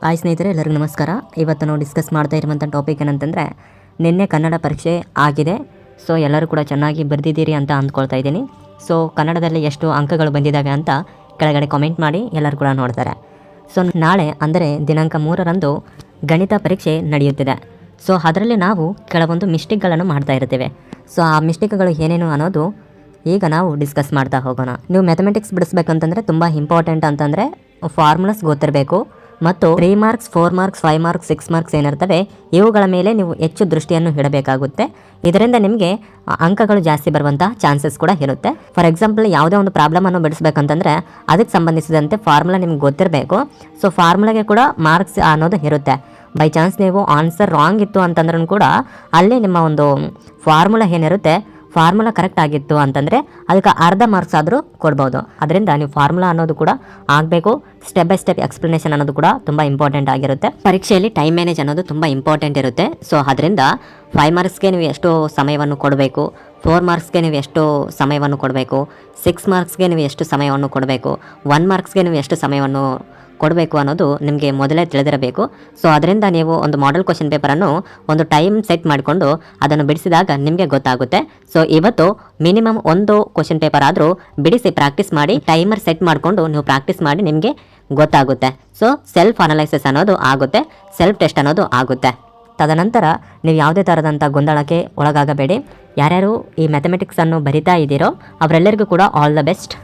Hi ಸ್ನೇಹಿತರೆ, ಎಲ್ಲರಿಗೂ ನಮಸ್ಕಾರ. ಇವತ್ತು ನಾವು ಡಿಸ್ಕಸ್ ಮಾಡ್ತಾ ಇರುವಂಥ ಟಾಪಿಕ್ ಏನಂತಂದರೆ, ನಿನ್ನೆ ಕನ್ನಡ ಪರೀಕ್ಷೆ ಆಗಿದೆ. ಸೊ ಎಲ್ಲರೂ ಕೂಡ ಚೆನ್ನಾಗಿ ಬರೆದಿದ್ದೀರಿ ಅಂತ ಅಂದ್ಕೊಳ್ತಾ ಇದ್ದೀನಿ. ಸೊ ಕನ್ನಡದಲ್ಲಿ ಎಷ್ಟು ಅಂಕಗಳು ಬಂದಿದ್ದಾವೆ ಅಂತ ಕೆಳಗಡೆ ಕಾಮೆಂಟ್ ಮಾಡಿ, ಎಲ್ಲರೂ ಕೂಡ ನೋಡ್ತಾರೆ. ಸೊ ನಾಳೆ ಅಂದರೆ ದಿನಾಂಕ 3ರಂದು ಗಣಿತ ಪರೀಕ್ಷೆ ನಡೆಯುತ್ತಿದೆ. ಸೊ ಅದರಲ್ಲಿ ನಾವು ಕೆಲವೊಂದು ಮಿಸ್ಟೇಕ್ಗಳನ್ನು ಮಾಡ್ತಾ ಇರ್ತೀವಿ. ಸೊ ಆ ಮಿಸ್ಟೇಕ್ಗಳು ಏನೇನು ಅನ್ನೋದು ಈಗ ನಾವು ಡಿಸ್ಕಸ್ ಮಾಡ್ತಾ ಹೋಗೋಣ. ನೀವು ಮ್ಯಾಥಮೆಟಿಕ್ಸ್ ಬಿಡಿಸ್ಬೇಕಂತಂದರೆ ತುಂಬ ಇಂಪಾರ್ಟೆಂಟ್ ಅಂತಂದರೆ ಫಾರ್ಮುಲಾಸ್ ಗೊತ್ತಿರಬೇಕು ಮತ್ತು 3 ಮಾರ್ಕ್ಸ್ 4 ಮಾರ್ಕ್ಸ್ 5 ಮಾರ್ಕ್ಸ್ 6 ಮಾರ್ಕ್ಸ್ ಏನಿರ್ತವೆ ಇವುಗಳ ಮೇಲೆ ನೀವು ಹೆಚ್ಚು ದೃಷ್ಟಿಯನ್ನು ಇಡಬೇಕಾಗುತ್ತೆ. ಇದರಿಂದ ನಿಮಗೆ ಅಂಕಗಳು ಜಾಸ್ತಿ ಬರುವಂತಹ ಚಾನ್ಸಸ್ ಕೂಡ ಇರುತ್ತೆ. ಫಾರ್ ಎಕ್ಸಾಂಪಲ್, ಯಾವುದೇ ಒಂದು ಪ್ರಾಬ್ಲಮನ್ನು ಬಿಡಿಸ್ಬೇಕಂತಂದರೆ ಅದಕ್ಕೆ ಸಂಬಂಧಿಸಿದಂತೆ ಫಾರ್ಮುಲಾ ನಿಮ್ಗೆ ಗೊತ್ತಿರಬೇಕು. ಸೊ ಫಾರ್ಮುಲಾಗೆ ಕೂಡ ಮಾರ್ಕ್ಸ್ ಅನ್ನೋದು ಇರುತ್ತೆ. ಬೈ ಚಾನ್ಸ್ ನೀವು ಆನ್ಸರ್ ರಾಂಗ್ ಇತ್ತು ಅಂತಂದ್ರೂ ಕೂಡ ಅಲ್ಲಿ ನಿಮ್ಮ ಒಂದು ಫಾರ್ಮುಲಾ ಏನಿರುತ್ತೆ, ಫಾರ್ಮುಲಾ ಕರೆಕ್ಟ್ ಆಗಿತ್ತು ಅಂತಂದರೆ ಅದಕ್ಕೆ ಅರ್ಧ ಮಾರ್ಕ್ಸ್ ಆದರೂ ಕೊಡ್ಬೋದು. ಅದರಿಂದ ನೀವು ಫಾರ್ಮುಲಾ ಅನ್ನೋದು ಕೂಡ ಆಗಬೇಕು. ಸ್ಟೆಪ್ ಬೈ ಸ್ಟೆಪ್ ಎಕ್ಸ್ಪ್ಲನೇಷನ್ ಅನ್ನೋದು ಕೂಡ ತುಂಬ ಇಂಪಾರ್ಟೆಂಟ್ ಆಗಿರುತ್ತೆ. ಪರೀಕ್ಷೆಯಲ್ಲಿ ಟೈಮ್ ಮ್ಯಾನೇಜ್ ಅನ್ನೋದು ತುಂಬ ಇಂಪಾರ್ಟೆಂಟ್ ಇರುತ್ತೆ. ಸೊ ಅದರಿಂದ 5 ಮಾರ್ಕ್ಸ್ಗೆ ನೀವು ಎಷ್ಟು ಸಮಯವನ್ನು ಕೊಡಬೇಕು, 4 ಮಾರ್ಕ್ಸ್ಗೆ ನೀವು ಎಷ್ಟು ಸಮಯವನ್ನು ಕೊಡಬೇಕು, 6 ಮಾರ್ಕ್ಸ್ಗೆ ನೀವು ಎಷ್ಟು ಸಮಯವನ್ನು ಕೊಡಬೇಕು, 1 ಮಾರ್ಕ್ಸ್ಗೆ ನೀವು ಎಷ್ಟು ಸಮಯವನ್ನು ಕೊಡಬೇಕು ಅನ್ನೋದು ನಿಮಗೆ ಮೊದಲೇ ತಿಳಿದಿರಬೇಕು. ಸೊ ಅದರಿಂದ ನೀವು ಒಂದು ಮಾಡೆಲ್ ಕ್ವಶನ್ ಪೇಪರನ್ನು ಒಂದು ಟೈಮ್ ಸೆಟ್ ಮಾಡಿಕೊಂಡು ಅದನ್ನು ಬಿಡಿಸಿದಾಗ ನಿಮಗೆ ಗೊತ್ತಾಗುತ್ತೆ. ಸೊ ಇವತ್ತು ಮಿನಿಮಮ್ ಒಂದು ಕ್ವಶನ್ ಪೇಪರ್ ಆದರೂ ಬಿಡಿಸಿ ಪ್ರಾಕ್ಟೀಸ್ ಮಾಡಿ, ಟೈಮರ್ ಸೆಟ್ ಮಾಡಿಕೊಂಡು ನೀವು ಪ್ರಾಕ್ಟೀಸ್ ಮಾಡಿ, ನಿಮಗೆ ಗೊತ್ತಾಗುತ್ತೆ. ಸೊ ಸೆಲ್ಫ್ ಅನಲೈಸಿಸ್ ಅನ್ನೋದು ಆಗುತ್ತೆ, ಸೆಲ್ಫ್ ಟೆಸ್ಟ್ ಅನ್ನೋದು ಆಗುತ್ತೆ. ತದನಂತರ ನೀವು ಯಾವುದೇ ಥರದಂಥ ಗೊಂದಲಕ್ಕೆ ಒಳಗಾಗಬೇಡಿ. ಯಾರ್ಯಾರು ಈ ಮ್ಯಾಥಮೆಟಿಕ್ಸನ್ನು ಬರಿತಾ ಇದ್ದೀರೋ ಅವರೆಲ್ಲರಿಗೂ ಕೂಡ ಆಲ್ ದ ಬೆಸ್ಟ್.